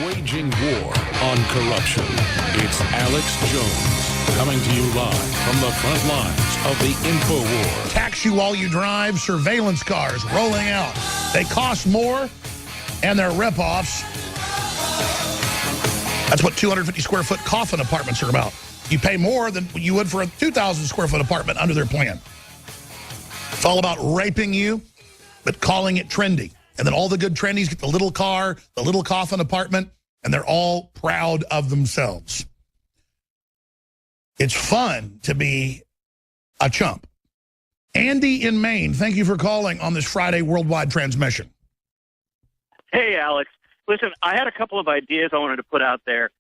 Waging war on corruption. It's Alex Jones coming to you live from the front lines of the info war. Tax you while you drive, surveillance cars rolling out. They cost more, and they're ripoffs. That's what 250 square foot coffin apartments are about. You pay more than you would for a 2,000 square foot apartment under their plan. It's all about raping you, but calling it trendy. And then all the good trendies get the little car, the little coffin apartment, and they're all proud of themselves. It's fun to be a chump. Andy in Maine, thank you for calling on this Friday worldwide transmission. Hey, Alex. Listen, I had a couple of ideas I wanted to put out there.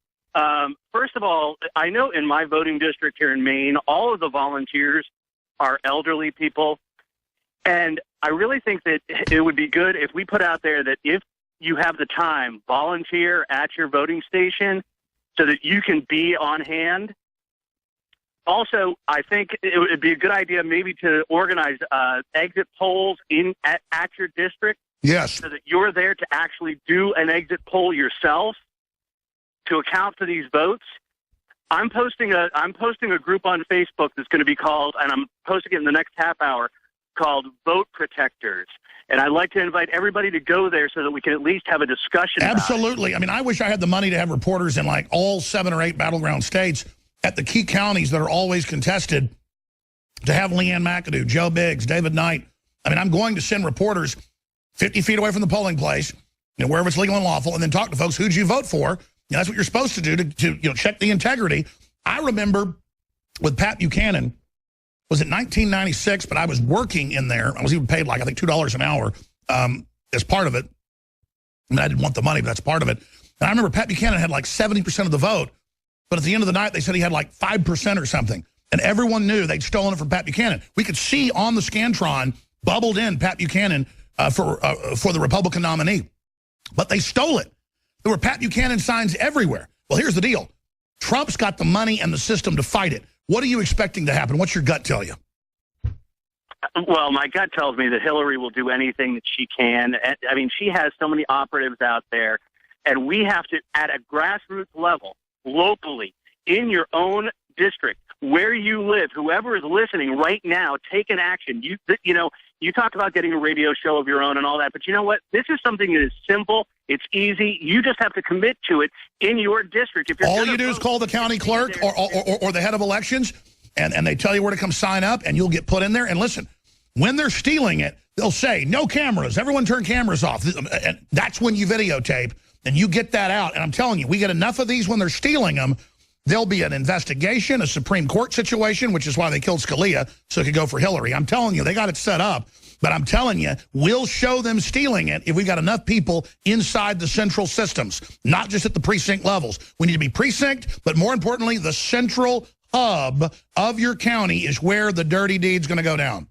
First of all, I know in my voting district here in Maine, all of the volunteers are elderly people. And I really think that it would be good if we put out there that if you have the time, volunteer at your voting station so that you can be on hand. Also, I think it would be a good idea maybe to organize exit polls at your district. Yes. So that you're there to actually do an exit poll yourself to account for these votes. I'm posting a group on Facebook that's going to be called, and I'm posting it in the next half hour, called Vote Protectors. And I'd like to invite everybody to go there so that we can at least have a discussion. Absolutely. I mean, I wish I had the money to have reporters in like all 7 or 8 battleground states at the key counties that are always contested to have Leanne McAdoo, Joe Biggs, David Knight. I mean, I'm going to send reporters 50 feet away from the polling place, wherever it's legal and lawful, and then talk to folks, who'd you vote for? That's what you're supposed to do to check the integrity. I remember with Pat Buchanan, was it 1996, but I was working in there. I was even paid like, I think, $2 an hour as part of it. I mean, I didn't want the money, but that's part of it. And I remember Pat Buchanan had like 70% of the vote, but at the end of the night, they said he had like 5% or something. And everyone knew they'd stolen it from Pat Buchanan. We could see on the Scantron, bubbled in Pat Buchanan for the Republican nominee. But they stole it. There were Pat Buchanan signs everywhere. Well, here's the deal. Trump's got the money and the system to fight it. What are you expecting to happen? What's your gut tell you? Well, my gut tells me that Hillary will do anything that she can. I mean, she has so many operatives out there, and we have to, at a grassroots level, locally, in your own district, where you live, whoever is listening right now, take an action. You talk about getting a radio show of your own and all that, but you know what? This is something that is simple. It's easy. You just have to commit to it in your district. If you're all you do is call the county clerk or the head of elections, and they tell you where to come sign up, and you'll get put in there. And listen, when they're stealing it, they'll say, no cameras. Everyone turn cameras off. And that's when you videotape, and you get that out. And I'm telling you, we get enough of these when they're stealing them. There'll be an investigation, a Supreme Court situation, which is why they killed Scalia, so it could go for Hillary. I'm telling you, they got it set up. But I'm telling you, we'll show them stealing it if we've got enough people inside the central systems, not just at the precinct levels. We need to be precinct, but more importantly, the central hub of your county is where the dirty deed's going to go down.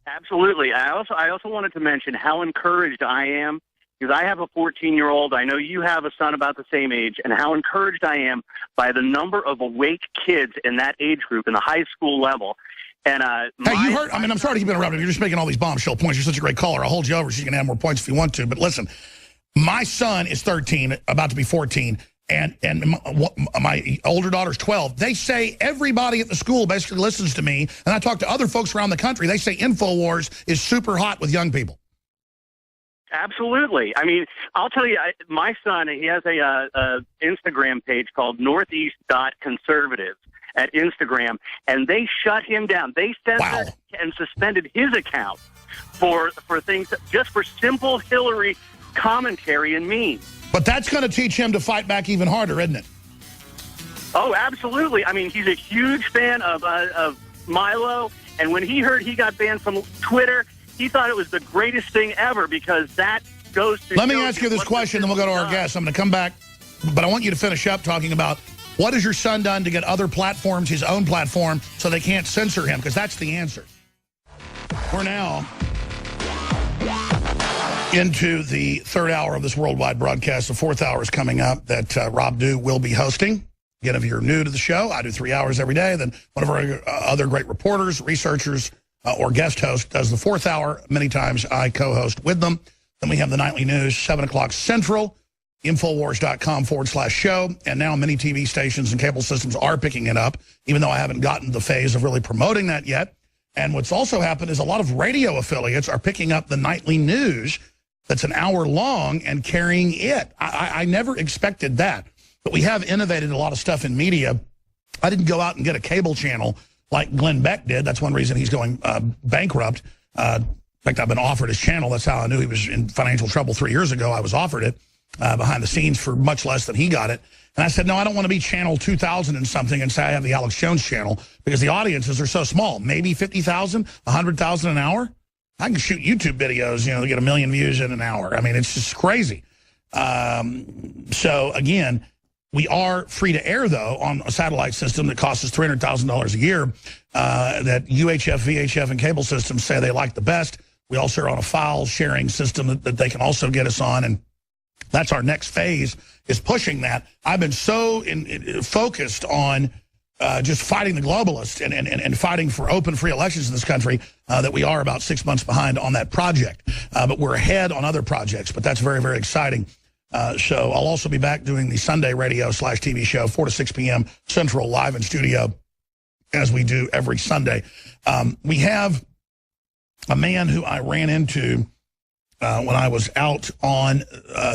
Absolutely. I also wanted to mention how encouraged I am, because I have a 14-year-old. I know you have a son about the same age, and how encouraged I am by the number of awake kids in that age group in the high school level. And hey, you heard, I mean, I'm sorry to keep interrupting. You're just making all these bombshell points. You're such a great caller. I'll hold you over so you can have more points if you want to. But listen, my son is 13, about to be 14, and my older daughter's 12. They say everybody at the school basically listens to me, and I talk to other folks around the country. They say InfoWars is super hot with young people. Absolutely. I mean, I'll tell you, my son, he has a Instagram page called Northeast.Conservatives at Instagram, and they shut him down. They censored and suspended his account for things, just for simple Hillary commentary and memes. But that's going to teach him to fight back even harder, isn't it? Oh, absolutely. I mean, he's a huge fan of Milo, and when he heard he got banned from Twitter, he thought it was the greatest thing ever, because that goes to... Let me ask you this question, then we'll go to our guest. I'm going to come back, but I want you to finish up talking about what has your son done to get other platforms, his own platform, so they can't censor him, because that's the answer. We're now into the third hour of this worldwide broadcast. The fourth hour is coming up that Rob Dew will be hosting. Again, if you're new to the show, I do 3 hours every day. Then one of our other great reporters, researchers, or guest host does the fourth hour. Many times I co-host with them. Then we have the nightly news, 7 o'clock Central. Infowars.com/show, and now many TV stations and cable systems are picking it up, even though I haven't gotten to the phase of really promoting that yet. And what's also happened is a lot of radio affiliates are picking up the nightly news that's an hour long and carrying it. I never expected that. But we have innovated a lot of stuff in media. I didn't go out and get a cable channel like Glenn Beck did. That's one reason he's going bankrupt. In fact, I've been offered his channel. That's how I knew he was in financial trouble 3 years ago. I was offered it behind the scenes for much less than he got it. And I said, no, I don't want to be channel 2,000 and something and say I have the Alex Jones channel because the audiences are so small. Maybe 50,000, 100,000 an hour. I can shoot YouTube videos, they get 1 million views in an hour. I mean, it's just crazy. So, again, we are free to air, though, on a satellite system that costs us $300,000 a year that UHF, VHF, and cable systems say they like the best. We also are on a file sharing system that they can also get us on, and that's our next phase, is pushing that. I've been so focused on just fighting the globalists and fighting for open, free elections in this country that we are about 6 months behind on that project. But we're ahead on other projects, but that's very, very exciting. So I'll also be back doing the Sunday radio/TV show, 4 to 6 p.m. Central, live in studio, as we do every Sunday. We have a man who I ran into when I was out on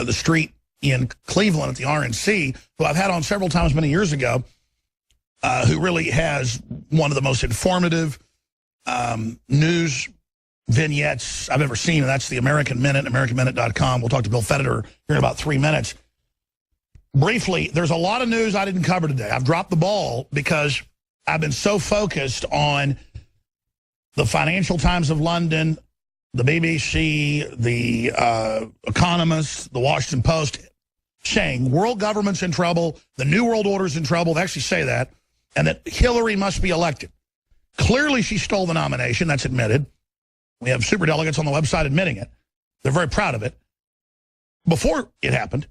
the street in Cleveland at the RNC, who I've had on several times many years ago, who really has one of the most informative news vignettes I've ever seen, and that's the American Minute, AmericanMinute.com. We'll talk to Bill Federer here in about 3 minutes. Briefly, there's a lot of news I didn't cover today. I've dropped the ball because I've been so focused on the Financial Times of London, the BBC, the Economist, the Washington Post, saying world government's in trouble, the New World Order's in trouble. They actually say that, and that Hillary must be elected. Clearly, she stole the nomination. That's admitted. We have superdelegates on the website admitting it. They're very proud of it. Before it happened,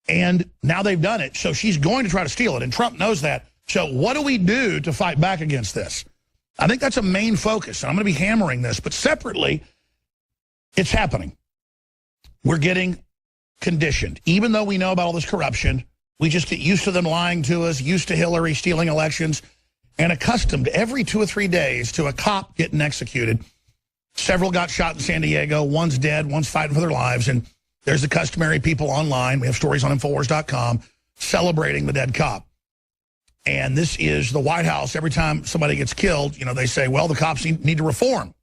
and now they've done it, so she's going to try to steal it, and Trump knows that. So what do we do to fight back against this? I think that's a main focus, and I'm going to be hammering this, but separately, it's happening. We're getting conditioned. Even though we know about all this corruption, we just get used to them lying to us, used to Hillary stealing elections, and accustomed every 2 or 3 days to a cop getting executed. Several got shot in San Diego. One's dead. One's fighting for their lives. And there's the customary people online. We have stories on Infowars.com celebrating the dead cop. And this is the White House. Every time somebody gets killed, they say, well, the cops need to reform.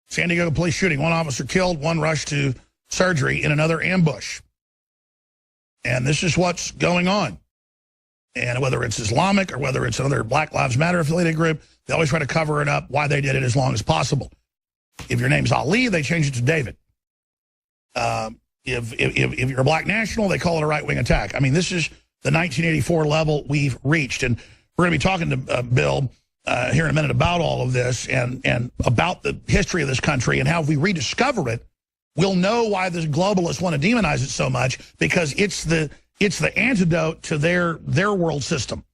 San Diego police shooting. One officer killed, one rushed to surgery in another ambush. And this is what's going on. And whether it's Islamic or whether it's another Black Lives Matter affiliated group, they always try to cover it up, why they did it as long as possible. If your name's Ali, they change it to David. If you're a black national, they call it a right-wing attack. I mean, this is the 1984 level we've reached. And we're going to be talking to Bill here in a minute about all of this and about the history of this country and how if we rediscover it, we'll know why the globalists want to demonize it so much, because it's the antidote to their world system.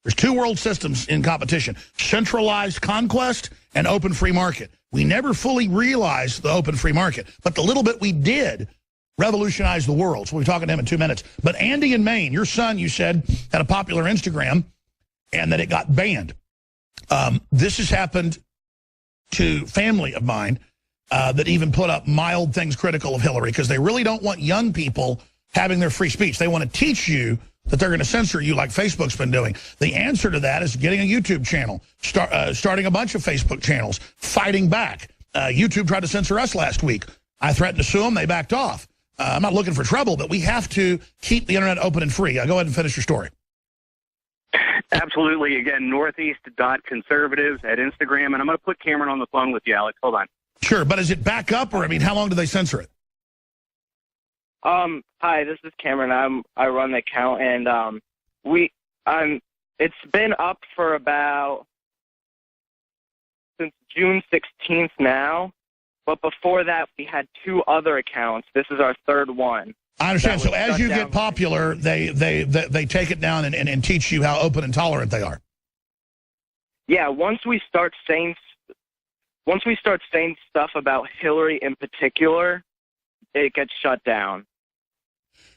There's 2 world systems in competition: centralized conquest and open free market. We never fully realized the open free market, but the little bit we did revolutionized the world. So we'll be talking to him in 2 minutes. But Andy in Maine, your son, you said, had a popular Instagram and that it got banned. This has happened to family of mine that even put up mild things critical of Hillary, because they really don't want young people having their free speech. They want to teach you that they're going to censor you like Facebook's been doing. The answer to that is getting a YouTube channel, starting a bunch of Facebook channels, fighting back. YouTube tried to censor us last week. I threatened to sue them. They backed off. I'm not looking for trouble, but we have to keep the internet open and free. Go ahead and finish your story. Absolutely. Again, northeast.conservatives at Instagram. And I'm going to put Cameron on the phone with you, Alex. Hold on. Sure, but is it back up, or, how long do they censor it? Hi, this is Cameron. I run the account, and it's been up for about since June 16th now. But before that, we had 2 other accounts. This is our 3rd one. I understand. So as you get popular, they take it down and teach you how open and tolerant they are. Yeah, once we start saying stuff about Hillary in particular, it gets shut down.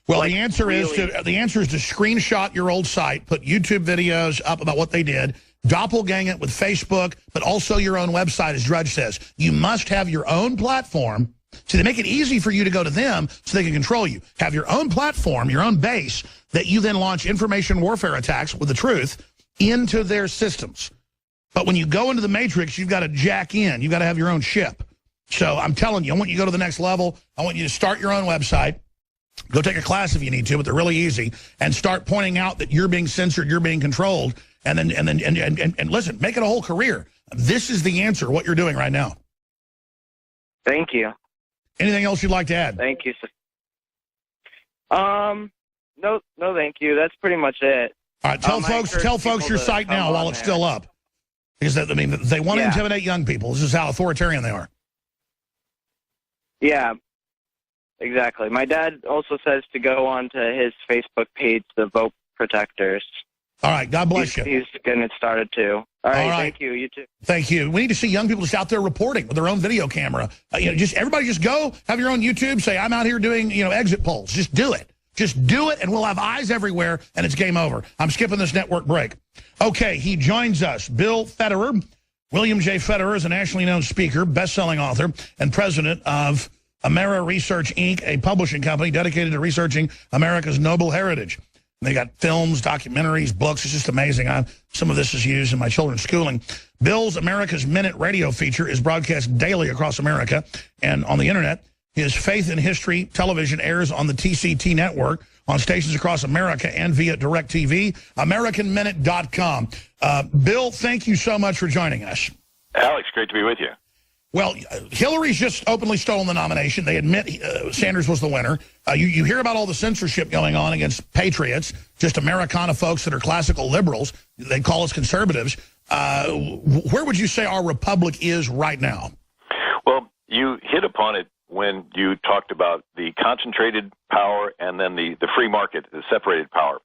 Well, Like, the answer really? is to screenshot your old site, put YouTube videos up about what they did, doppelgang it with Facebook, but also your own website, as Drudge says. You must have your own platform. So they make it easy for you to go to them so they can control you. Have your own platform, your own base, that you then launch information warfare attacks with the truth into their systems. But when you go into the matrix, you've got to jack in. You've got to have your own ship. So I'm telling you, I want you to go to the next level. I want you to start your own website. Go take a class if you need to, but they're really easy. And start pointing out that you're being censored, you're being controlled. And listen, make it a whole career. This is the answer, what you're doing right now. Thank you. Anything else you'd like to add? Thank you, sir. No, thank you. That's pretty much it. All right, tell folks your site now while it's still up. Because, I mean, they want to intimidate young people. This is how authoritarian they are. Yeah, exactly. My dad also says to go on to his Facebook page, the Vote Protectors. All right, God bless you. He's getting it started, too. All right, thank you. You too. Thank you. We need to see young people just out there reporting with their own video camera. Everybody just go, have your own YouTube, say, I'm out here doing, exit polls. Just do it. Just do it, and we'll have eyes everywhere, and it's game over. I'm skipping this network break. Okay, he joins us. Bill Federer. William J. Federer is a nationally known speaker, best-selling author, and president of Amera Research, Inc., a publishing company dedicated to researching America's noble heritage. They got films, documentaries, books. It's just amazing. Some of this is used in my children's schooling. Bill's America's Minute radio feature is broadcast daily across America and on the Internet. His Faith in History television airs on the TCT network, on stations across America, and via DirecTV. AmericanMinute.com. Bill, thank you so much for joining us. Alex, great to be with you. Well, Hillary's just openly stolen the nomination. They admit Sanders was the winner. You hear about all the censorship going on against patriots, just Americana folks that are classical liberals. They call us conservatives. Where would you say our republic is right now? Well, you hit upon it when you talked about the concentrated power and then the free market, the separated power.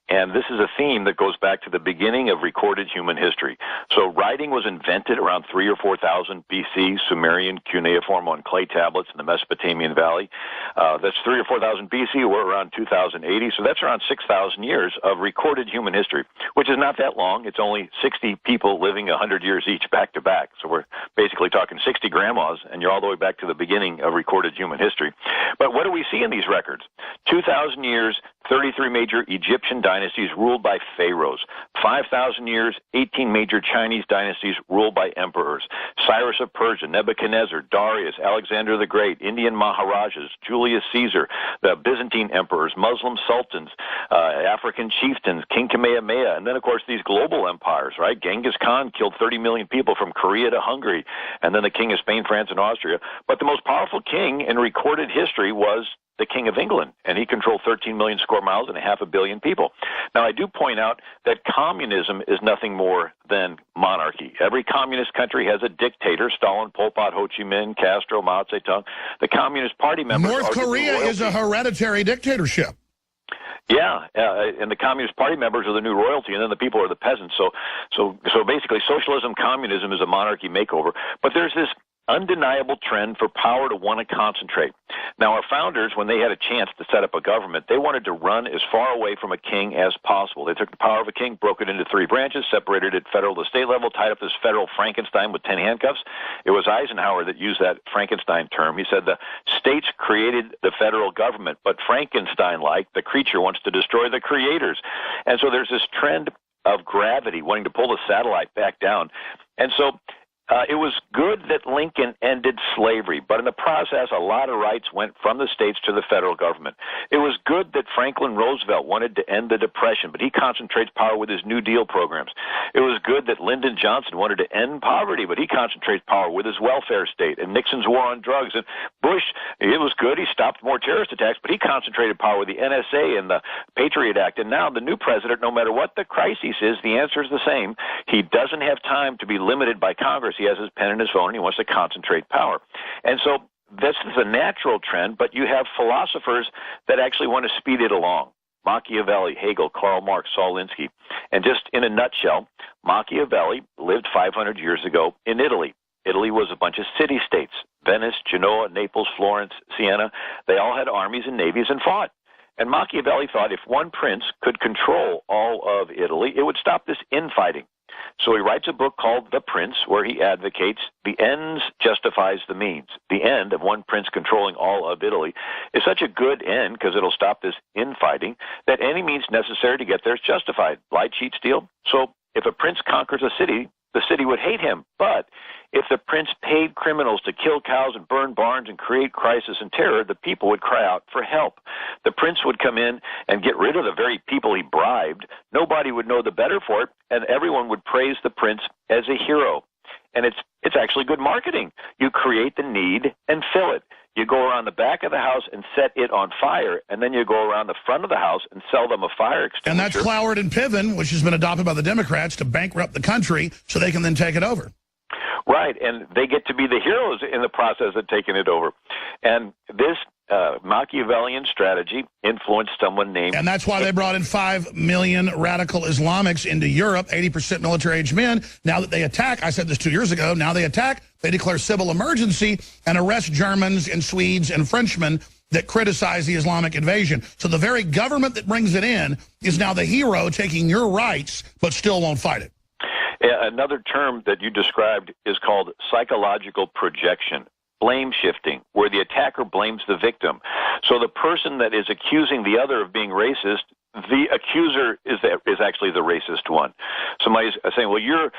And this is a theme that goes back to the beginning of recorded human history. So writing was invented around 3,000 or 4,000 BC, Sumerian cuneiform on clay tablets in the Mesopotamian Valley. That's 3,000 or 4,000 BC, we're around 2080. So that's around 6,000 years of recorded human history, which is not that long. It's only 60 people living 100 years each back to back. So we're basically talking 60 grandmas, and you're all the way back to the beginning of recorded human history. But what do we see in these records? 2,000 years, 33 major Egyptian dynasties ruled by pharaohs. 5,000 years, 18 major Chinese dynasties ruled by emperors. Cyrus of Persia, Nebuchadnezzar, Darius, Alexander the Great, Indian Maharajas, Julius Caesar, the Byzantine emperors, Muslim sultans, African chieftains, King Kamehameha, and then, of course, these global empires, right? Genghis Khan killed 30 million people from Korea to Hungary, and then the King of Spain, France, and Austria. But the most powerful king in recorded history was the King of England, and he controlled 13 million square miles and 500 million people. Now, I do point out that communism is nothing more than monarchy. Every communist country has a dictator: Stalin, Pol Pot, Ho Chi Minh, Castro, Mao Zedong. The Communist Party members North Korea is a hereditary dictatorship. Yeah, and the Communist Party members are the new royalty, and then the people are the peasants. So basically, socialism, communism is a monarchy makeover. But there's this undeniable trend for power to want to concentrate. Now, our founders, when they had a chance to set up a government, they wanted to run as far away from a king as possible. They took the power of a king, broke it into 3 branches, separated it federal to state level, tied up this federal Frankenstein with 10 handcuffs. It was Eisenhower that used that Frankenstein term. He said the states created the federal government, but Frankenstein-like, the creature wants to destroy the creators. And so there's this trend of gravity wanting to pull the satellite back down. And so it was good that Lincoln ended slavery, but in the process, a lot of rights went from the states to the federal government. It was good that Franklin Roosevelt wanted to end the Depression, but he concentrates power with his New Deal programs. It was good that Lyndon Johnson wanted to end poverty, but he concentrates power with his welfare state, and Nixon's war on drugs. And Bush, it was good. He stopped more terrorist attacks, but he concentrated power with the NSA and the Patriot Act. And now the new president, no matter what the crisis is, the answer is the same. He doesn't have time to be limited by Congress. He has his pen and his phone, and he wants to concentrate power. And so this is a natural trend, but you have philosophers that actually want to speed it along. Machiavelli, Hegel, Karl Marx, Saul Alinsky. And just in a nutshell, Machiavelli lived 500 years ago in Italy. Italy was a bunch of city-states: Venice, Genoa, Naples, Florence, Siena. They all had armies and navies and fought. And Machiavelli thought if one prince could control all of Italy, it would stop this infighting. So he writes a book called The Prince, where he advocates the ends justifies the means. The end of one prince controlling all of Italy is such a good end, because it'll stop this infighting, that any means necessary to get there is justified. Lie, cheat, steal. So if a prince conquers a city, the city would hate him. But if the prince paid criminals to kill cows and burn barns and create crisis and terror, the people would cry out for help. The prince would come in and get rid of the very people he bribed. Nobody would know the better for it, and everyone would praise the prince as a hero. And it's actually good marketing. You create the need and fill it. You go around the back of the house and set it on fire, and then you go around the front of the house and sell them a fire extinguisher. And that's Cloward and Piven, which has been adopted by the Democrats to bankrupt the country so they can then take it over. Right, and they get to be the heroes in the process of taking it over. And this Machiavellian strategy influenced someone named... And that's why they brought in 5 million radical Islamics into Europe, 80% military-aged men. Now that they attack, I said this 2 years ago, now they attack, they declare civil emergency and arrest Germans and Swedes and Frenchmen that criticize the Islamic invasion. So the very government that brings it in is now the hero taking your rights, but still won't fight it. Another term that you described is called psychological projection. Blame shifting, where the attacker blames the victim. So the person that is accusing the other of being racist, the accuser is actually the racist one. Somebody's saying, well, you're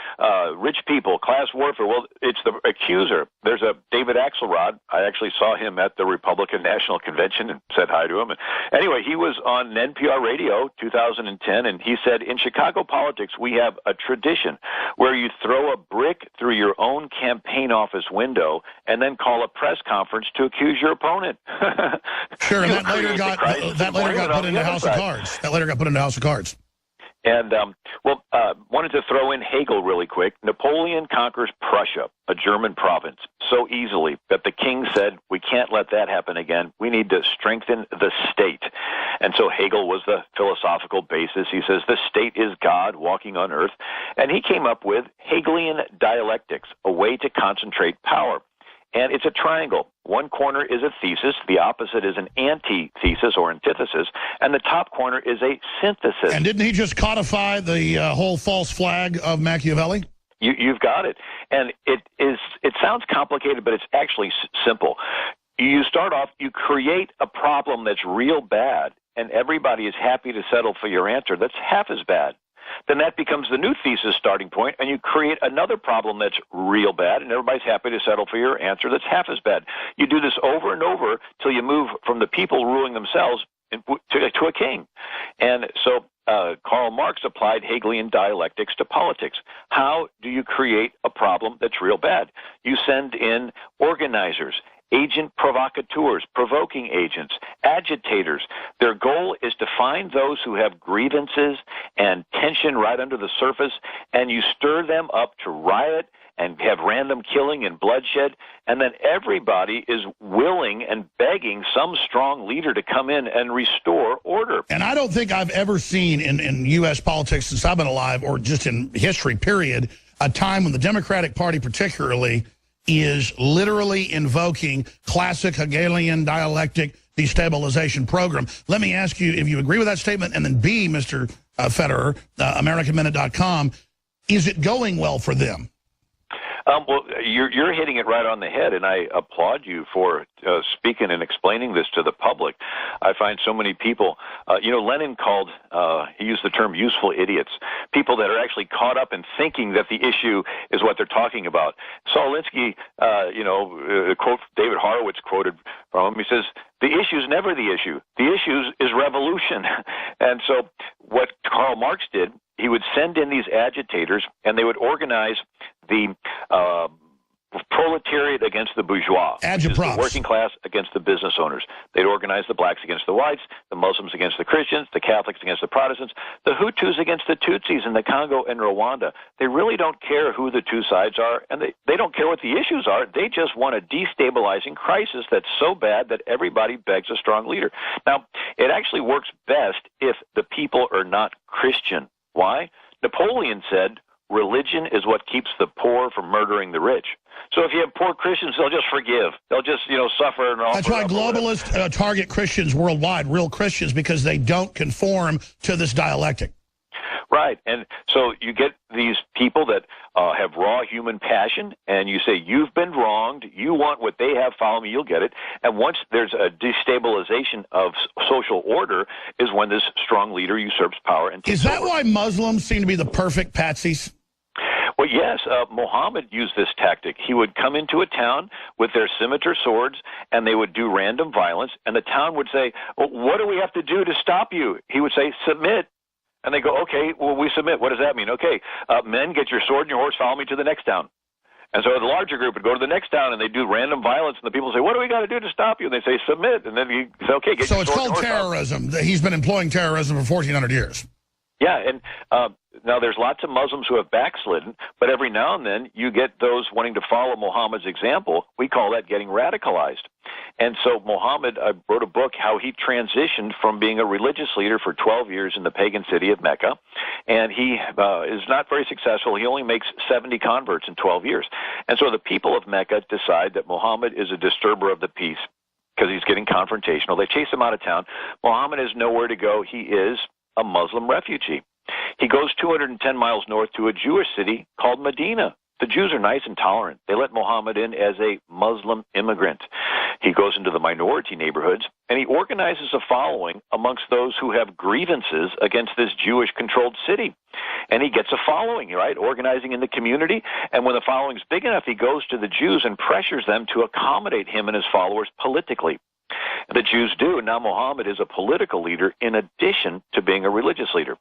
rich people, class warfare. Well, it's the accuser. There's a David Axelrod. I actually saw him at the Republican National Convention and said hi to him. And anyway, he was on NPR radio 2010, and he said, in Chicago politics, we have a tradition where you throw a brick through your own campaign office window and then call a press conference to accuse your opponent. Sure, and that later got put into House of Cards. That later got put into House of Cards. And, wanted to throw in Hegel really quick. Napoleon conquers Prussia, a German province, so easily that the king said, we can't let that happen again. We need to strengthen the state. And so Hegel was the philosophical basis. He says the state is God walking on earth. And he came up with Hegelian dialectics, a way to concentrate power. And it's a triangle. One corner is a thesis, the opposite is an antithesis or antithesis, and the top corner is a synthesis. And didn't he just codify the whole false flag of Machiavelli? You've got it. And it sounds complicated, but it's actually simple. You start off, you create a problem that's real bad, and everybody is happy to settle for your answer that's half as bad. Then that becomes the new thesis starting point, and you create another problem that's real bad, and everybody's happy to settle for your answer that's half as bad. You do this over and over till you move from the people ruling themselves to a king. And so Karl Marx applied Hegelian dialectics to politics. How do you create a problem that's real bad? You send in organizers, agent provocateurs, provoking agents, agitators. Their goal is to find those who have grievances and tension right under the surface, and you stir them up to riot and have random killing and bloodshed, and then everybody is willing and begging some strong leader to come in and restore order. And I don't think I've ever seen in U.S. politics since I've been alive, or just in history, period, a time when the Democratic Party particularly is literally invoking classic Hegelian dialectic destabilization program. Let me ask you if you agree with that statement, and then B, Mr. Federer, AmericanMinute.com, is it going well for them? Well, you're hitting it right on the head, and I applaud you for speaking and explaining this to the public. I find so many people, Lenin called, he used the term useful idiots, people that are actually caught up in thinking that the issue is what they're talking about. Saul Alinsky, quote David Horowitz quoted from him, he says, the issue is never the issue. The issue is revolution. And so what Karl Marx did, he would send in these agitators, and they would organize the proletariat against the bourgeois, which is the working class against the business owners. They'd organize the blacks against the whites, the Muslims against the Christians, the Catholics against the Protestants, the Hutus against the Tutsis in the Congo and Rwanda. They really don't care who the two sides are, and they don't care what the issues are. They just want a destabilizing crisis that's so bad that everybody begs a strong leader. Now, it actually works best if the people are not Christian. Why? Napoleon said, religion is what keeps the poor from murdering the rich. So if you have poor Christians, they'll just forgive. They'll just, suffer and all. That's why globalists target Christians worldwide, real Christians, because they don't conform to this dialectic. Right. And so you get these people that have raw human passion, and you say, you've been wronged, you want what they have, follow me, you'll get it. And once there's a destabilization of social order is when this strong leader usurps power and takes Is that over. why Muslims seem to be the perfect patsies? Well, yes, Muhammad used this tactic. He would come into a town with their scimitar swords, and they would do random violence, and the town would say, well, what do we have to do to stop you? He would say, submit. And they go, okay, well, we submit. What does that mean? Okay, men, get your sword and your horse, follow me to the next town. And so the larger group would go to the next town, and they do random violence, and the people say, what do we got to do to stop you? And they say, submit. And then you say, okay, get so your sword and it's horse. called terrorism. He's been employing terrorism for 1,400 years. Yeah, and now there's lots of Muslims who have backslidden, but every now and then you get those wanting to follow Muhammad's example. We call that getting radicalized. And so Muhammad wrote a book how he transitioned from being a religious leader for 12 years in the pagan city of Mecca, and he is not very successful. He only makes 70 converts in 12 years. And so the people of Mecca decide that Muhammad is a disturber of the peace because he's getting confrontational. They chase him out of town. Muhammad has nowhere to go. He is a Muslim refugee. He goes 210 miles north to a Jewish city called Medina. The Jews are nice and tolerant. They let Muhammad in as a Muslim immigrant. He goes into the minority neighborhoods, and he organizes a following amongst those who have grievances against this Jewish-controlled city. And he gets a following, right, organizing in the community. And when the following's big enough, he goes to the Jews and pressures them to accommodate him and his followers politically. The Jews do. Now Muhammad is a political leader in addition to being a religious leader.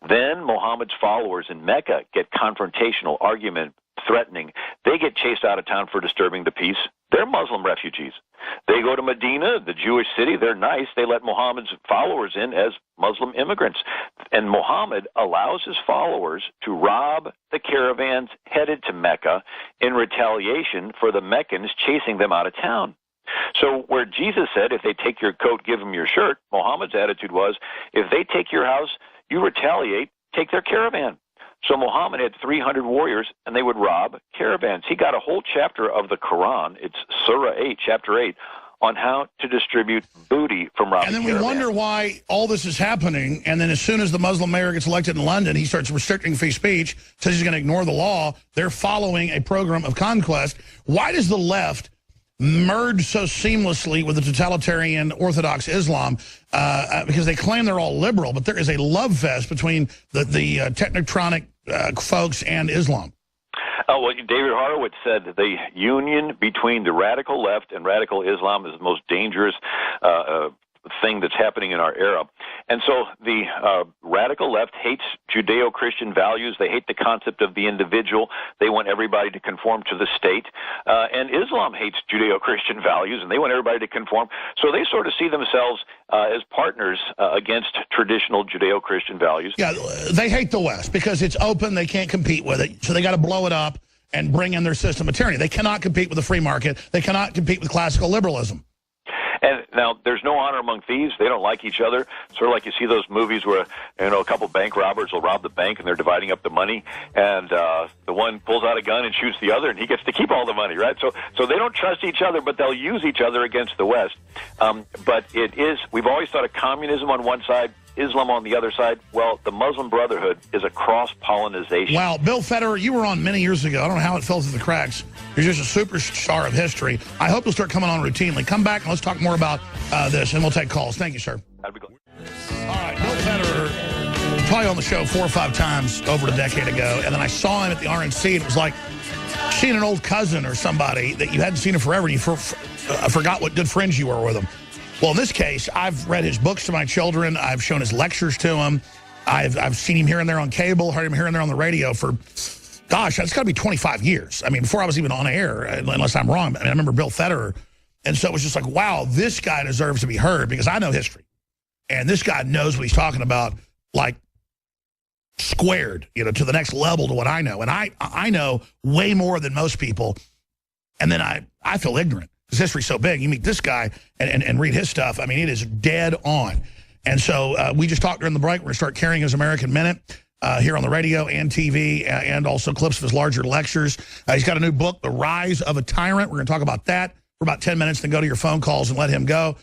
Then Muhammad's followers in Mecca get confrontational, argument, threatening. They get chased out of town for disturbing the peace. They're Muslim refugees. They go to Medina, the Jewish city. They're nice. They let Muhammad's followers in as Muslim immigrants. And Muhammad allows his followers to rob the caravans headed to Mecca in retaliation for the Meccans chasing them out of town. So where Jesus said, if they take your coat, give them your shirt, Muhammad's attitude was, if they take your house, you retaliate, take their caravan. So Muhammad had 300 warriors, and they would rob caravans. He got a whole chapter of the Quran, it's Surah 8, chapter 8, on how to distribute booty from robbing And then caravans. we wonder why all this is happening, and then as soon as the Muslim mayor gets elected in London, he starts restricting free speech, says he's going to ignore the law. They're following a program of conquest. Why does the left merge so seamlessly with the totalitarian Orthodox Islam? Because they claim they're all liberal, but there is a love fest between the technocratic folks and Islam. Well, David Horowitz said the union between the radical left and radical Islam is the most dangerous thing that's happening in our era. And so the radical left hates Judeo-Christian values. They hate the concept of the individual. They want everybody to conform to the state. And Islam hates Judeo-Christian values, and they want everybody to conform. So they sort of see themselves as partners against traditional Judeo-Christian values. Yeah, they hate the West because it's open. They can't compete with it. So they got to blow it up and bring in their system of tyranny. They cannot compete with the free market. They cannot compete with classical liberalism. And now, there's no honor among thieves. They don't like each other. Sort of like you see those movies where, a couple bank robbers will rob the bank and they're dividing up the money, and the one pulls out a gun and shoots the other, and he gets to keep all the money, right? So they don't trust each other, but they'll use each other against the West. But we've always thought of communism on one side, Islam on the other side. Well, the Muslim Brotherhood is a cross-pollinization. Wow, Bill Federer, you were on many years ago. I don't know how it fell through the cracks. You're just a superstar of history. I hope you'll start coming on routinely. Come back and let's talk more about this, and we'll take calls. Thank you, sir. I'd be glad. All right, Bill Federer, probably on the show 4 or 5 times over a decade ago, and then I saw him at the RNC, and it was like seeing an old cousin or somebody that you hadn't seen in forever, and you forgot what good friends you were with him. Well, in this case, I've read his books to my children. I've shown his lectures to him. I've seen him here and there on cable, heard him here and there on the radio for, gosh, that's got to be 25 years. I mean, before I was even on air, unless I'm wrong. I mean, I remember Bill Federer. And so it was just like, wow, this guy deserves to be heard because I know history. And this guy knows what he's talking about, like, squared, to the next level to what I know. And I know way more than most people. And then I feel ignorant. Because history's so big. You meet this guy and read his stuff. I mean, it is dead on. And so we just talked during the break. We're going to start carrying his American Minute. here on the radio and TV, and also clips of his larger lectures. He's got a new book, The Rise of a Tyrant. We're going to talk about that for about 10 minutes, then go to your phone calls and let him go.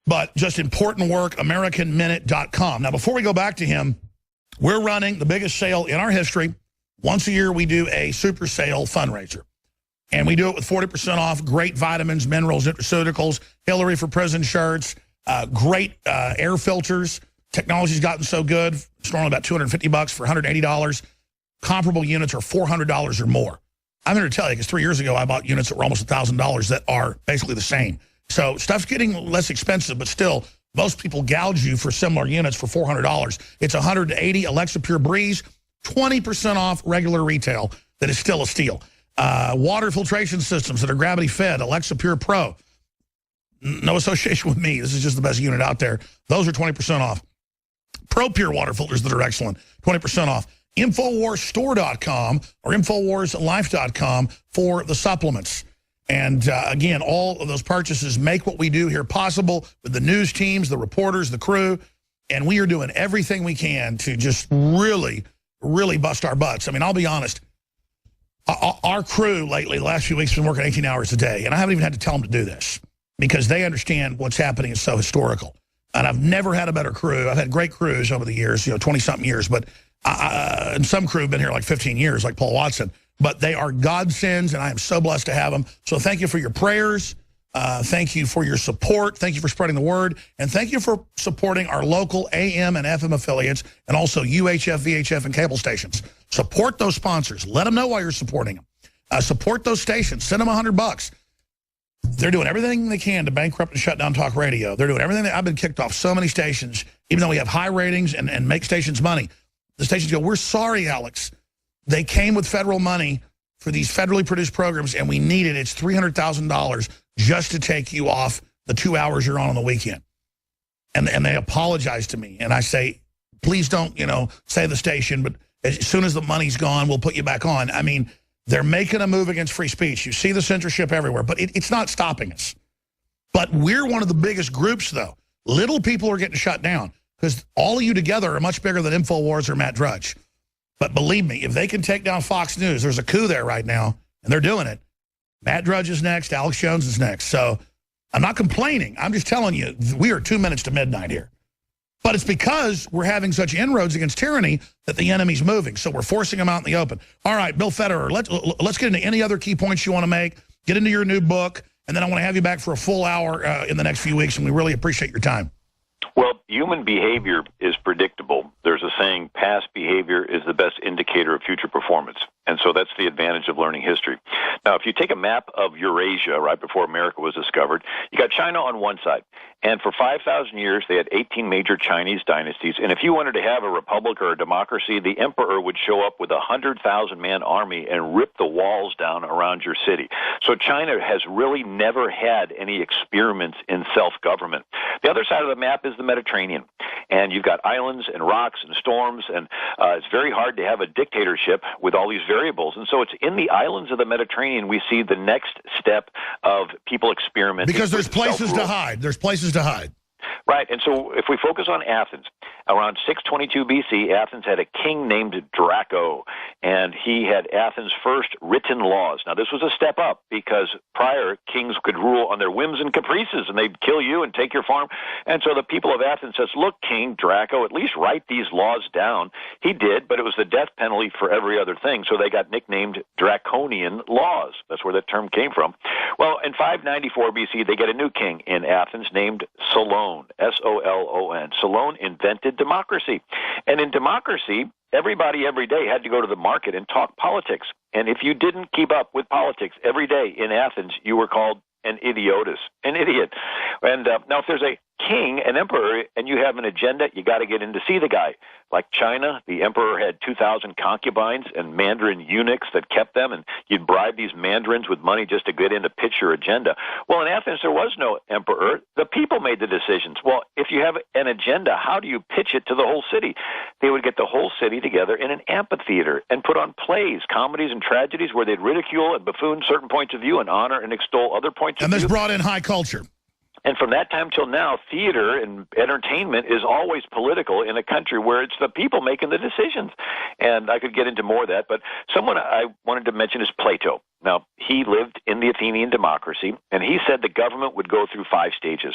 But just important work, AmericanMinute.com. Now, before we go back to him, we're running the biggest sale in our history. Once a year, we do a super sale fundraiser. And we do it with 40% off great vitamins, minerals, nutraceuticals, Hillary for Prison shirts, great air filters. Technology's gotten so good. It's normally about $250 for $180. Comparable units are $400 or more. I'm here to tell you, because 3 years ago, I bought units that were almost $1,000 that are basically the same. So stuff's getting less expensive, but still, most people gouge you for similar units for $400. It's $180 Alexa Pure Breeze, 20% off regular retail that is still a steal. Water filtration systems that are gravity fed, Alexa Pure Pro. No association with me. This is just the best unit out there. Those are 20% off. Pro Pure water filters that are excellent, 20% off. InfoWarsStore.com or InfoWarsLife.com for the supplements. And again, all of those purchases make what we do here possible with the news teams, the reporters, the crew. And we are doing everything we can to just really, really bust our butts. I mean, I'll be honest. Our crew lately, the last few weeks, has been working 18 hours a day. And I haven't even had to tell them to do this because they understand what's happening is so historical. And I've never had a better crew. I've had great crews over the years, 20-something years. But and some crew have been here like 15 years, like Paul Watson. But they are godsends, and I am so blessed to have them. So thank you for your prayers. Thank you for your support. Thank you for spreading the word. And thank you for supporting our local AM and FM affiliates and also UHF, VHF, and cable stations. Support those sponsors. Let them know why you're supporting them. Support those stations. Send them $100. They're doing everything they can to bankrupt and shut down talk radio. They're doing everything. I've been kicked off so many stations, even though we have high ratings and make stations money. The stations go, we're sorry, Alex. They came with federal money for these federally produced programs, and we need it. It's $300,000 just to take you off the 2 hours you're on the weekend. And they apologize to me. And I say, please don't, say the station, but as soon as the money's gone, we'll put you back on. I mean, they're making a move against free speech. You see the censorship everywhere, but it's not stopping us. But we're one of the biggest groups, though. Little people are getting shut down because all of you together are much bigger than InfoWars or Matt Drudge. But believe me, if they can take down Fox News, there's a coup there right now, and they're doing it. Matt Drudge is next. Alex Jones is next. So I'm not complaining. I'm just telling you, we are 2 minutes to midnight here. But it's because we're having such inroads against tyranny that the enemy's moving. So we're forcing them out in the open. All right, Bill Federer, let's get into any other key points you want to make. Get into your new book, and then I want to have you back for a full hour in the next few weeks, and we really appreciate your time. Well, human behavior is predictable. There's a saying, past behavior is the best indicator of future performance. And so that's the advantage of learning history. Now, if you take a map of Eurasia right before America was discovered, you got China on one side. And for 5,000 years, they had 18 major Chinese dynasties. And if you wanted to have a republic or a democracy, the emperor would show up with a 100,000-man army and rip the walls down around your city. So China has really never had any experiments in self-government. The other side of the map is the Mediterranean. And you've got islands and rocks and storms, and it's very hard to have a dictatorship with all these variables. And so it's in the islands of the Mediterranean we see the next step of people experimenting. Because there's places to hide. There's places to hide. Right, and so if we focus on Athens, around 622 BC, Athens had a king named Draco, and he had Athens' first written laws. Now, this was a step up because prior kings could rule on their whims and caprices, and they'd kill you and take your farm. And so the people of Athens says, look, King Draco, at least write these laws down. He did, but it was the death penalty for every other thing, so they got nicknamed Draconian laws. That's where that term came from. Well, in 594 BC, they get a new king in Athens named Solon, S-O-L-O-N. Solon invented democracy. And in democracy, everybody every day had to go to the market and talk politics. And if you didn't keep up with politics every day in Athens, you were called an idiotus, an idiot. And now if there's a king, an emperor, and you have an agenda, you got to get in to see the guy. Like China, the emperor had 2,000 concubines and Mandarin eunuchs that kept them, and you'd bribe these mandarins with money just to get in to pitch your agenda. Well, in Athens, there was no emperor. The people made the decisions. Well, if you have an agenda, how do you pitch it to the whole city? They would get the whole city together in an amphitheater and put on plays, comedies, and tragedies where they'd ridicule and buffoon certain points of view and honor and extol other points of view. And this brought in high culture. And from that time till now, theater and entertainment is always political in a country where it's the people making the decisions. And I could get into more of that, but someone I wanted to mention is Plato. Now, he lived in the Athenian democracy, and he said the government would go through 5 stages.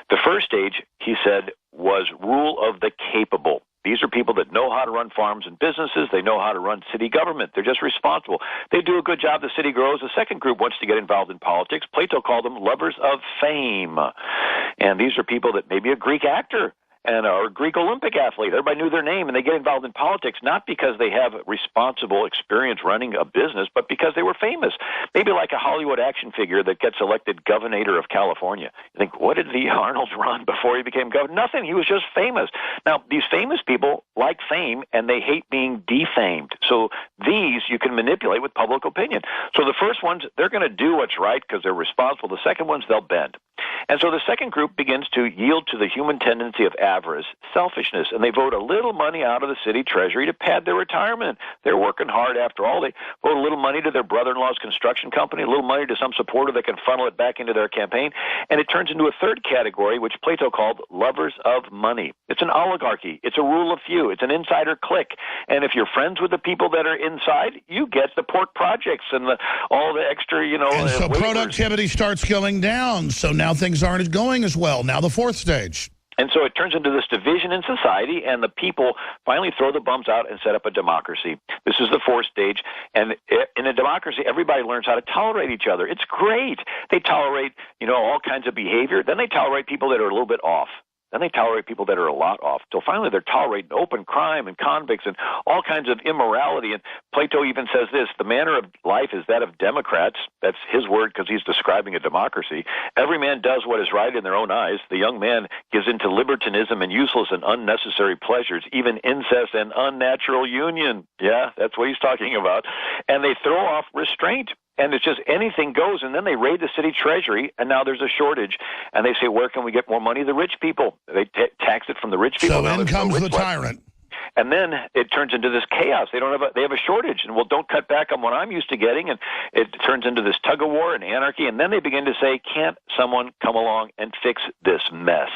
The first stage, he said, was rule of the capable. These are people that know how to run farms and businesses. They know how to run city government. They're just responsible. They do a good job. The city grows. The second group wants to get involved in politics. Plato called them lovers of fame. And these are people that maybe a Greek actor or a Greek Olympic athlete. Everybody knew their name, and they get involved in politics not because they have responsible experience running a business, but because they were famous. Maybe like a Hollywood action figure that gets elected governor of California. You think, what did Lee Arnold run before he became governor? Nothing. He was just famous. Now, these famous people like fame, and they hate being defamed. So these you can manipulate with public opinion. So the first ones, they're going to do what's right because they're responsible. The second ones, they'll bend. And so the second group begins to yield to the human tendency of avarice, selfishness, and they vote a little money out of the city treasury to pad their retirement. They're working hard after all. They vote a little money to their brother-in-law's construction company, a little money to some supporter that can funnel it back into their campaign, and it turns into a third category, which Plato called lovers of money. It's an oligarchy. It's a rule of few. It's an insider clique. And if you're friends with the people that are inside, you get the pork projects and all the extra, And so waivers. productivity starts going down, so now things aren't going as well. Now the fourth stage. And so it turns into this division in society, and the people finally throw the bums out and set up a democracy. This is the fourth stage. And in a democracy, everybody learns how to tolerate each other. It's great. They tolerate, all kinds of behavior. Then they tolerate people that are a little bit off. Then they tolerate people that are a lot off, till finally they're tolerating open crime and convicts and all kinds of immorality. And Plato even says this, the manner of life is that of democrats. That's his word because he's describing a democracy. Every man does what is right in their own eyes. The young man gives into libertinism and useless and unnecessary pleasures, even incest and unnatural union. Yeah, that's what he's talking about. And they throw off restraint. And it's just anything goes, and then they raid the city treasury, and now there's a shortage. And they say, where can we get more money? The rich people. They tax it from the rich people. So in comes the tyrant. And then it turns into this chaos. They have a shortage, and well, don't cut back on what I'm used to getting, and it turns into this tug of war and anarchy. And then they begin to say, can't someone come along and fix this mess?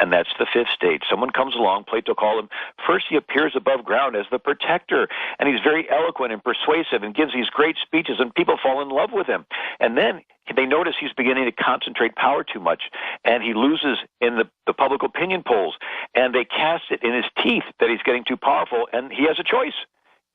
And that's the fifth stage. Someone comes along, Plato called him, first he appears above ground as the protector, and he's very eloquent and persuasive and gives these great speeches, and people fall in love with him. And then they notice he's beginning to concentrate power too much, and he loses in the public opinion polls, and they cast it in his teeth that he's getting too powerful, and he has a choice.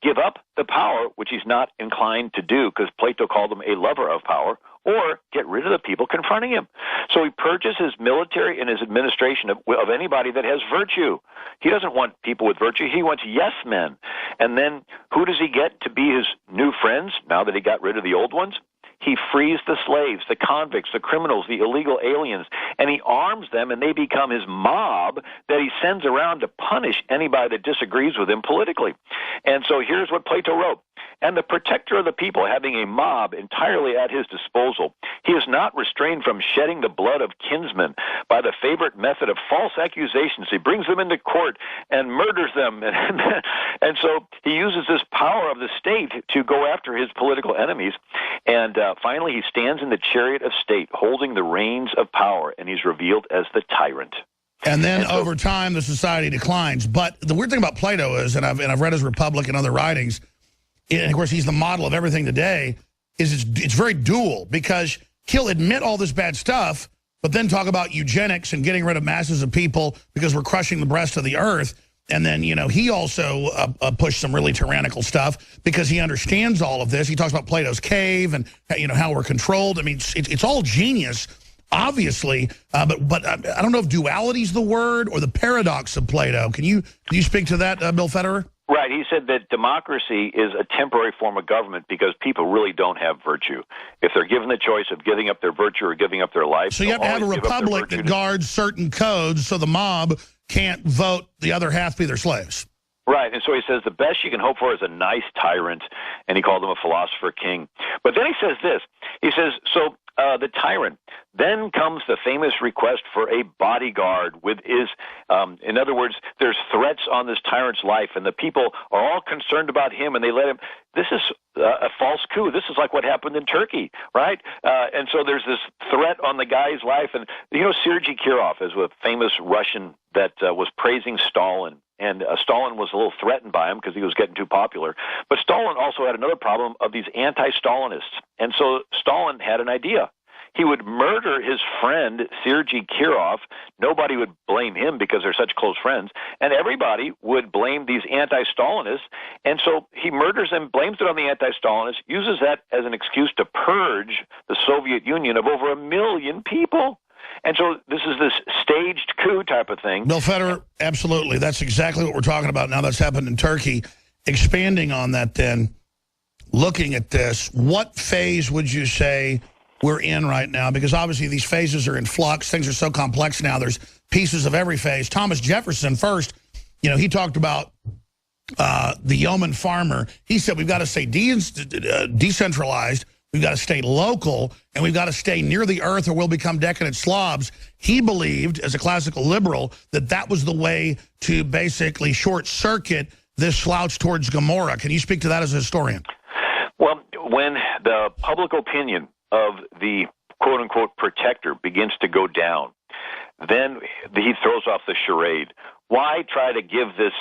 Give up the power, which he's not inclined to do, because Plato called him a lover of power, or get rid of the people confronting him. So he purges his military and his administration of anybody that has virtue. He doesn't want people with virtue. He wants yes men. And then who does he get to be his new friends now that he got rid of the old ones? He frees the slaves, the convicts, the criminals, the illegal aliens, and he arms them, and they become his mob that he sends around to punish anybody that disagrees with him politically. And so here's what Plato wrote. And the protector of the people, having a mob entirely at his disposal, he is not restrained from shedding the blood of kinsmen by the favorite method of false accusations. He brings them into court and murders them. And so he uses this power of the state to go after his political enemies. And finally, he stands in the chariot of state, holding the reins of power, and he's revealed as the tyrant. And then over time, the society declines. But the weird thing about Plato is, and I've read his Republic and other writings, and of course he's the model of everything today, is it's very dual, because he'll admit all this bad stuff, but then talk about eugenics and getting rid of masses of people because we're crushing the breast of the earth. And then, he also pushed some really tyrannical stuff because he understands all of this. He talks about Plato's cave and, how we're controlled. I mean, it's all genius, obviously, but I don't know if duality is the word or the paradox of Plato. Can you speak to that, Bill Federer? Right. He said that democracy is a temporary form of government because people really don't have virtue. If they're given the choice of giving up their virtue or giving up their life. So you have to have a republic that guards certain codes so the mob can't vote the other half be their slaves. Right, and so he says the best you can hope for is a nice tyrant, and he called him a philosopher king. But then he says this. He says, so the tyrant, Then comes the famous request for a bodyguard with his, in other words, there's threats on this tyrant's life, and the people are all concerned about him, and they let him. This is a false coup. This is like what happened in Turkey, right? And so there's this threat on the guy's life. And, Sergei Kirov is a famous Russian that was praising Stalin. And Stalin was a little threatened by him because he was getting too popular. But Stalin also had another problem of these anti-Stalinists. And so Stalin had an idea. He would murder his friend, Sergei Kirov. Nobody would blame him because they're such close friends. And everybody would blame these anti-Stalinists. And so he murders them, blames it on the anti-Stalinists, uses that as an excuse to purge the Soviet Union of over 1 million people. And so this is this staged coup type of thing. Bill Federer, absolutely. That's exactly what we're talking about now. That's happened in Turkey. Expanding on that then, looking at this, what phase would you say we're in right now? Because obviously these phases are in flux. Things are so complex now. There's pieces of every phase. Thomas Jefferson first, he talked about the yeoman farmer. He said we've got to stay decentralized, we've got to stay local, and we've got to stay near the earth or we'll become decadent slobs. He believed, as a classical liberal, that that was the way to basically short-circuit this slouch towards Gomorrah. Can you speak to that as a historian? Well, when the public opinion of the quote-unquote protector begins to go down, then he throws off the charade. Why try to give this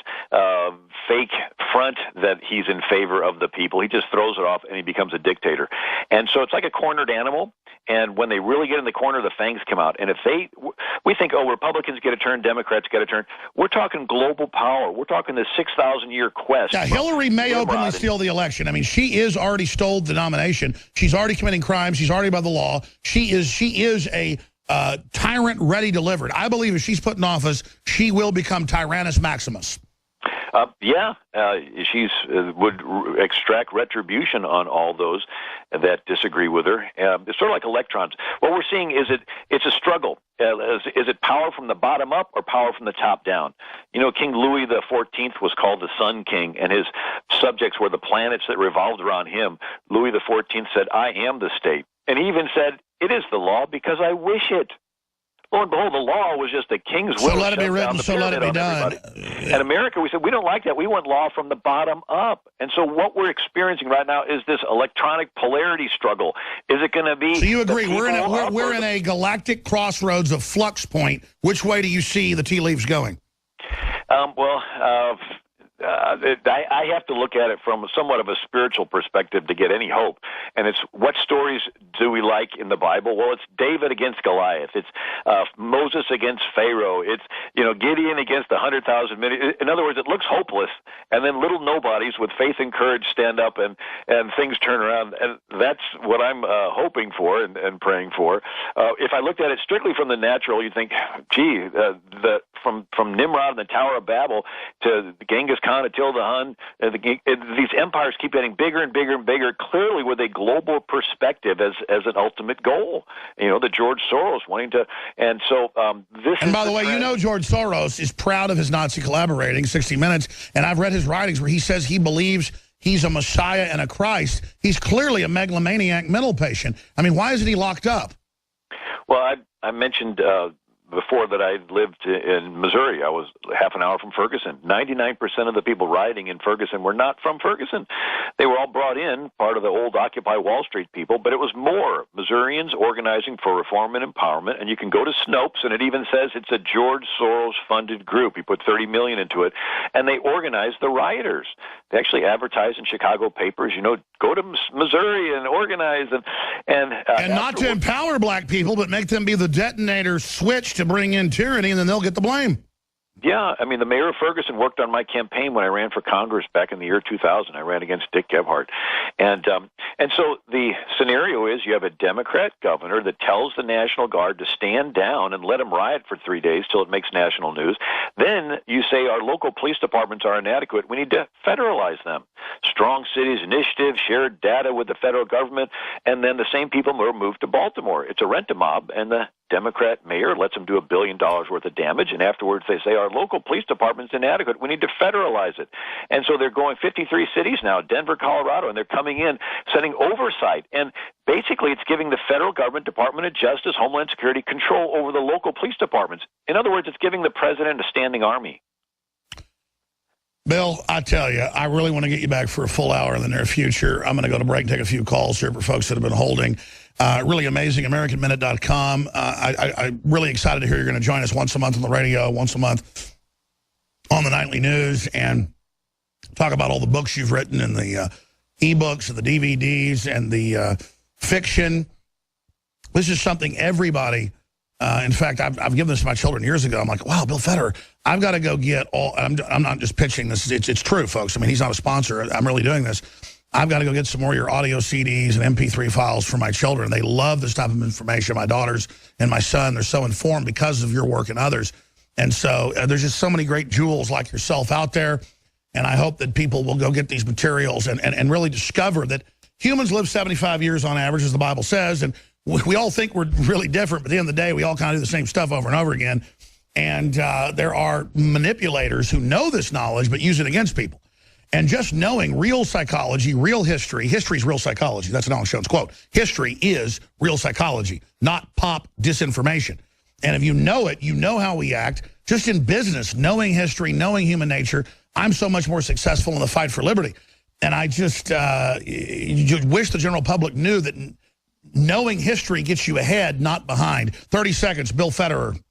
fake front that he's in favor of the people? He just throws it off and he becomes a dictator. And so it's like a cornered animal, and when they really get in the corner, the fangs come out. And if we think, Republicans get a turn, Democrats get a turn. We're talking global power. We're talking the 6,000-year quest. Yeah, Hillary may openly steal the election. I mean, she is already stole the nomination. She's already committing crimes. She's already above the law. She is a tyrant ready delivered. I believe if she's put in office, she will become Tyrannus Maximus. She's would extract retribution on all those that disagree with her. It's sort of like electrons. What we're seeing is it's a struggle. Is it power from the bottom up or power from the top down? King Louis XIV was called the Sun King, and his subjects were the planets that revolved around him. Louis XIV said, "I am the state," and he even said, "It is the law because I wish it." Lo and behold, the law was just the king's will. So let it be written, so let it be done. In America, we said, we don't like that. We want law from the bottom up. And so what we're experiencing right now is this electronic polarity struggle. Is it going to be... So you agree, we're in a galactic crossroads of flux point. Which way do you see the tea leaves going? I have to look at it from somewhat of a spiritual perspective to get any hope. And it's what stories do we like in the Bible? Well, it's David against Goliath. It's Moses against Pharaoh. It's Gideon against 100,000 men. In other words, it looks hopeless, and then little nobodies with faith and courage stand up, and things turn around. And that's what I'm hoping for and praying for. If I looked at it strictly from the natural, you'd think, gee, from Nimrod and the Tower of Babel to Genghis Khan, Attila the Hun, these empires keep getting bigger and bigger and bigger, clearly with a global perspective as an ultimate goal. The George Soros wanting to, and so this. And by the way, George Soros is proud of his Nazi collaborating, 60 Minutes, and I've read his writings where he says he believes he's a Messiah and a Christ. He's clearly a megalomaniac mental patient. I mean, why isn't he locked up? Well, I mentioned before that I lived in Missouri. I was half an hour from Ferguson. 99% of the people rioting in Ferguson were not from Ferguson. They were all brought in, part of the old Occupy Wall Street people, but it was more Missourians organizing for reform and empowerment. And you can go to Snopes, and it even says it's a George Soros-funded group. He put $30 million into it, and they organized the rioters. They actually advertised in Chicago papers, go to Missouri and organize. And not to empower black people, but make them be the detonator switch to bring in tyranny, and then they'll get the blame. Yeah, I mean, the mayor of Ferguson worked on my campaign when I ran for Congress back in the year 2000. I ran against Dick Gebhardt. And so the scenario is you have a Democrat governor that tells the National Guard to stand down and let them riot for 3 days till it makes national news. Then you say our local police departments are inadequate. We need to federalize them. Strong Cities Initiative, shared data with the federal government, and then the same people were moved to Baltimore. It's a rent-a-mob, and the Democrat mayor lets them do $1 billion worth of damage, and afterwards they say our local police department's inadequate. We need to federalize it. And so they're going 53 cities now, Denver, Colorado, and they're coming in, setting oversight. And basically it's giving the federal government, Department of Justice, Homeland Security control over the local police departments. In other words, it's giving the president a standing army. Bill, I tell you, I really want to get you back for a full hour in the near future. I'm going to go to break and take a few calls here for folks that have been holding. Really amazing, AmericanMinute.com. I'm really excited to hear you're going to join us once a month on the radio, once a month on the nightly news, and talk about all the books you've written and the e-books and the DVDs and the fiction. This is something everybody... in fact, I've given this to my children years ago. I'm like, wow, Bill Federer, I've got to go get all... I'm not just pitching this. It's true, folks. I mean, he's not a sponsor. I'm really doing this. I've got to go get some more of your audio CDs and MP3 files for my children. They love this type of information. My daughters and my son, they're so informed because of your work and others. And so there's just so many great jewels like yourself out there. And I hope that people will go get these materials and really discover that humans live 75 years on average, as the Bible says, and we all think we're really different, but at the end of the day, we all kind of do the same stuff over and over again. And there are manipulators who know this knowledge but use it against people. And just knowing real psychology, real history is real psychology. That's an Alex Jones quote. History is real psychology, not pop disinformation. And if you know it, you know how we act. Just in business, knowing history, knowing human nature, I'm so much more successful in the fight for liberty. And I just wish the general public knew that knowing history gets you ahead, not behind. 30 seconds, Bill Federer.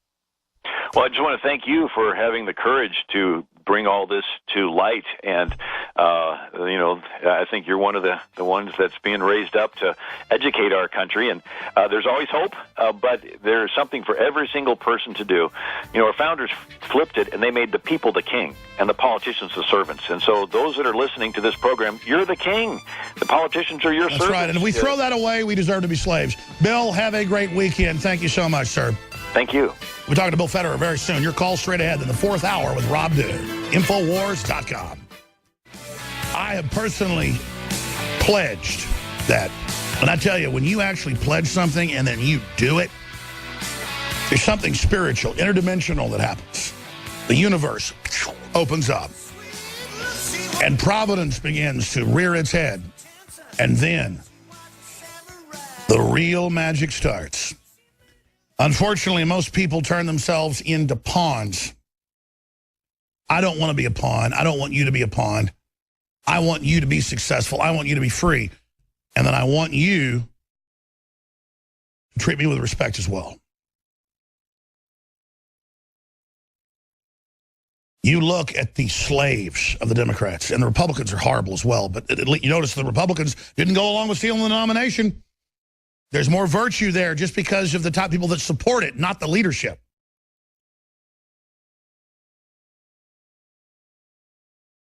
Well, I just want to thank you for having the courage to bring all this to light. And, I think you're one of the ones that's being raised up to educate our country. And there's always hope, but there's something for every single person to do. Our founders flipped it, and they made the people the king and the politicians the servants. And so those that are listening to this program, you're the king. The politicians are your servants. That's right. And if we throw that away, we deserve to be slaves. Bill, have a great weekend. Thank you so much, sir. Thank you. We're talking to Bill Federer very soon. Your call straight ahead in the 4th hour with Rob Dude. Infowars.com. I have personally pledged that. And I tell you, when you actually pledge something and then you do it, there's something spiritual, interdimensional that happens. The universe opens up. And providence begins to rear its head. And then the real magic starts. Unfortunately, most people turn themselves into pawns. I don't want to be a pawn. I don't want you to be a pawn. I want you to be successful. I want you to be free. And then I want you to treat me with respect as well. You look at the slaves of the Democrats, and the Republicans are horrible as well, but you notice the Republicans didn't go along with stealing the nomination. There's more virtue there just because of the top people that support it, not the leadership.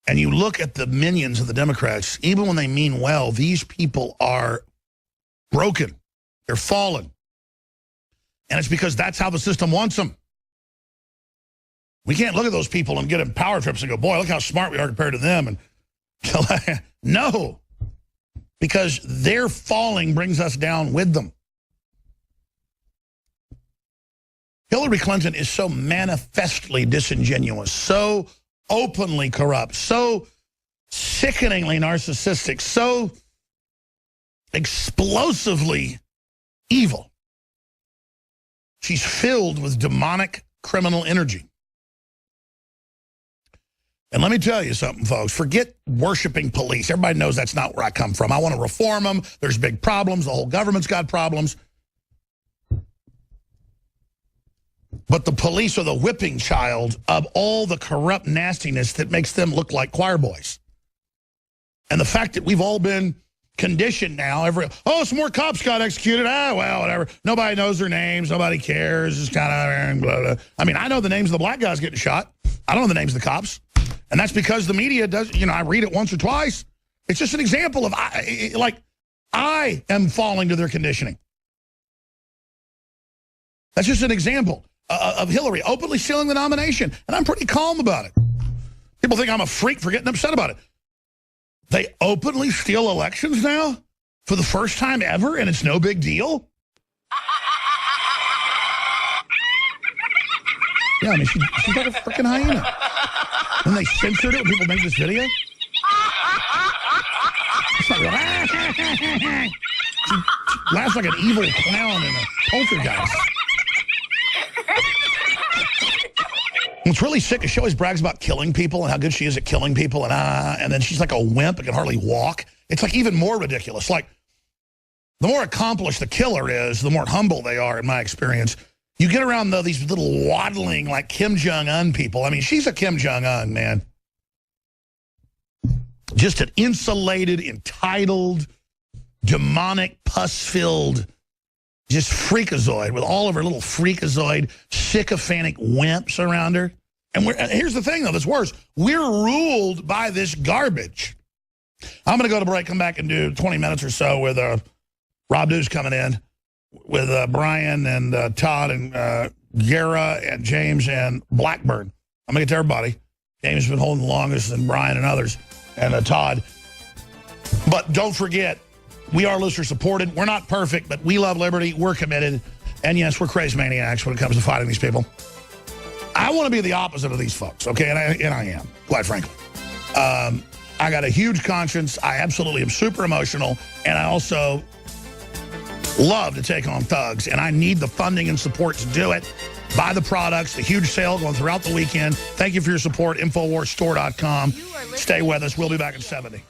And you look at the minions of the Democrats, even when they mean well, these people are broken. They're fallen. And it's because that's how the system wants them. We can't look at those people and get them power trips and go, boy, look how smart we are compared to them. And no, because their falling brings us down with them. Hillary Clinton is so manifestly disingenuous, so openly corrupt, so sickeningly narcissistic, so explosively evil. She's filled with demonic criminal energy. And let me tell you something, folks. Forget worshiping police. Everybody knows that's not where I come from. I want to reform them. There's big problems. The whole government's got problems. But the police are the whipping child of all the corrupt nastiness that makes them look like choir boys. And the fact that we've all been conditioned now, some more cops got executed. Well, whatever. Nobody knows their names. Nobody cares. It's kind of blah, blah. I mean, I know the names of the black guys getting shot. I don't know the names of the cops. And that's because the media does, I read it once or twice. It's just an example of, I am falling to their conditioning. That's just an example of Hillary openly stealing the nomination. And I'm pretty calm about it. People think I'm a freak for getting upset about it. They openly steal elections now for the first time ever, and it's no big deal? Yeah, I mean, she's like a freaking hyena. When they censored it, when people made this video, it's not real. She laughs like an evil clown in a poltergeist. What's really sick is she always brags about killing people and how good she is at killing people, and then she's like a wimp and can hardly walk. It's like even more ridiculous. Like, the more accomplished the killer is, the more humble they are, in my experience. You get around, though, these little waddling, like Kim Jong-un people. I mean, she's a Kim Jong-un, man. Just an insulated, entitled, demonic, pus-filled, just freakazoid with all of her little freakazoid, sycophantic wimps around her. And here's the thing, though, that's worse. We're ruled by this garbage. I'm going to go to break, come back and do 20 minutes or so with Rob Dew's coming in, with Brian and Todd and Gara and James and Blackburn. I'm going to get to everybody. James has been holding the longest, and Brian and others, and Todd. But don't forget, we are listener-supported. We're not perfect, but we love liberty. We're committed. And, yes, we're crazy maniacs when it comes to fighting these people. I want to be the opposite of these folks, okay? And I am, quite frankly. I got a huge conscience. I absolutely am super emotional. And I also love to take on thugs. And I need the funding and support to do it. Buy the products. The huge sale going throughout the weekend. Thank you for your support. InfoWarsStore.com. Stay with us. We'll be back at 70.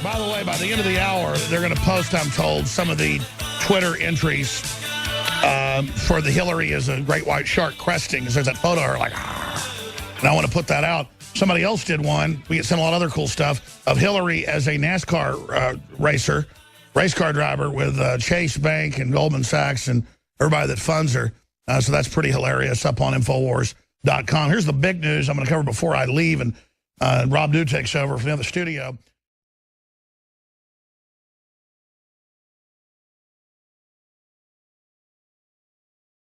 By the way, by the end of the hour, they're going to post, I'm told, some of the Twitter entries for the Hillary as a great white shark cresting. Because there's that photo of her like, and I want to put that out. Somebody else did one. We get sent a lot of other cool stuff of Hillary as a NASCAR race car driver with Chase Bank and Goldman Sachs and everybody that funds her. So that's pretty hilarious up on InfoWars.com. Here's the big news I'm going to cover before I leave, and Rob Dew takes over from the studio.